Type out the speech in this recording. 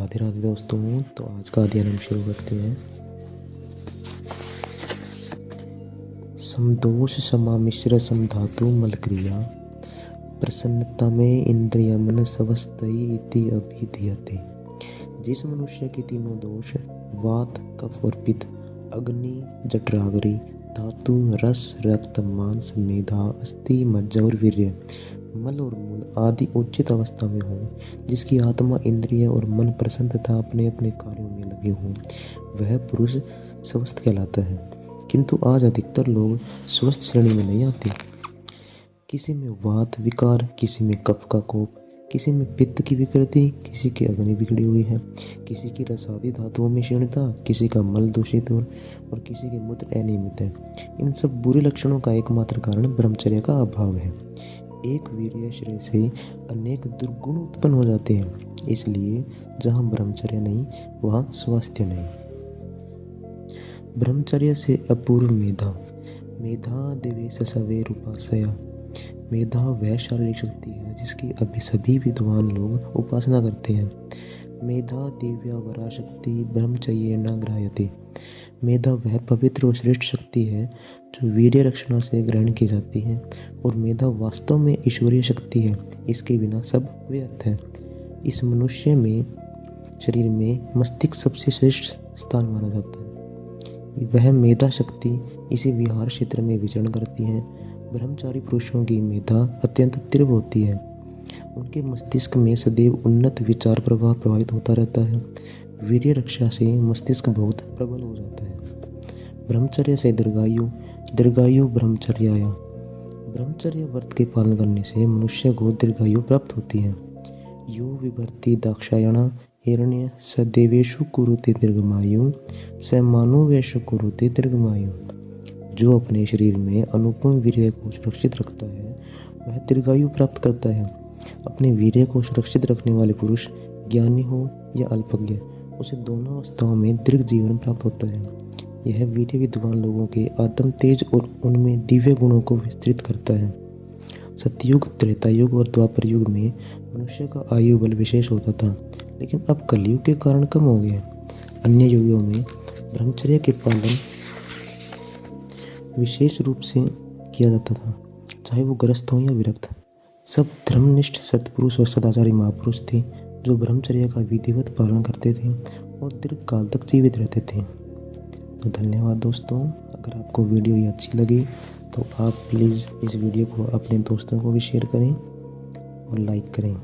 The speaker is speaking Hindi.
राधे राधे दोस्तों। तो आज का अध्ययन हम शुरू करते हैं। समदोष समा मिश्र समधातु मलक्रिया प्रसन्नता में इंद्रिय मन सवस्तई इति अभिधीयते। जिस मनुष्य के तीनों दोष वात कफ और पित्त अग्नि जठराग्नि धातु रस रक्त मांस मेधा अस्थि मज्जा और वीर्य मल और मूल आदि उचित अवस्था में हो, जिसकी आत्मा इंद्रिय और मन प्रसन्न तथा अपने अपने कार्यों में लगे हों, वह पुरुष स्वस्थ कहलाता है। किंतु आज अधिकतर लोग स्वस्थ श्रेणी में नहीं आते। किसी में वात विकार, किसी में कफ का कोप, किसी में पित्त की विकृति, किसी की अग्नि बिगड़ी हुई है, किसी की रसादी धातुओं में क्षीणता, किसी का मल दूषित और किसी के मूत्र अनियमित है। इन सब बुरे लक्षणों का एकमात्र कारण ब्रह्मचर्य का अभाव है। एक वीर्याश्रय से अनेक दुर्गुण उत्पन्न हो जाते हैं। इसलिए जहाँ ब्रह्मचर्य नहीं वहाँ स्वास्थ्य नहीं। ब्रह्मचर्य से अपूर्व मेधा मेधा दिवेश सवेर उपासया। मेधा वह शारीरिक शक्ति है जिसकी अभी सभी विद्वान लोग उपासना करते हैं। मेधा दिव्या वरा शक्ति ब्रह्मचर्य न ग्राह्यते। मेधा वह पवित्र और श्रेष्ठ शक्ति है जो वीर्य रक्षणा से ग्रहण की जाती है, और मेधा वास्तव में ईश्वरीय शक्ति है। इसके बिना सब व्यर्थ है। इस मनुष्य में शरीर में मस्तिष्क सबसे श्रेष्ठ स्थान माना जाता है। वह मेधा शक्ति इसी विहार क्षेत्र में विचरण करती है। ब्रह्मचारी पुरुषों की मेधा अत्यंत तीव्र होती है। उनके मस्तिष्क में सदैव उन्नत विचार प्रवाह प्रवाहित होता रहता है। वीर्य रक्षा से मस्तिष्क बहुत प्रबल हो जाता है। ब्रह्मचर्य से दीर्घायु ब्रह्मचर्याया। ब्रह्मचर्य व्रत के पालन करने से मनुष्य को दीर्घायु प्राप्त होती है। यो विभर्ति दाक्षायण हिरण्य स देवेशु कुरुते दीर्घमायु स मानुवेशु कुरुते दीर्घमायु। जो अपने शरीर में अनुपम वीर्य को सुरक्षित रखता है वह दीर्घायु प्राप्त करता है। अपने वीर्य को सुरक्षित रखने वाले पुरुष ज्ञानी हो या अल्पज्ञ, उसे दोनों अवस्थाओं में दीर्घ जीवन प्राप्त होता है। यह वीर्य विद्वान लोगों के आत्म तेज और उनमें दिव्य गुणों को विस्तृत करता है। सतयुग त्रेता युग और द्वापर युग में मनुष्य का आयु बल विशेष होता था, लेकिन अब कलयुग के कारण कम हो गया। अन्य युगों में ब्रह्मचर्य के पालन विशेष रूप से किया जाता था, चाहे वो गृहस्थ हो या विरक्त। सब धर्मनिष्ठ सत्पुरुष और सदाचारी महापुरुष थे जो ब्रह्मचर्य का विधिवत पालन करते थे और दीर्घ काल तक जीवित रहते थे। तो धन्यवाद दोस्तों। अगर आपको वीडियो ये अच्छी लगी तो आप प्लीज़ इस वीडियो को अपने दोस्तों को भी शेयर करें और लाइक करें।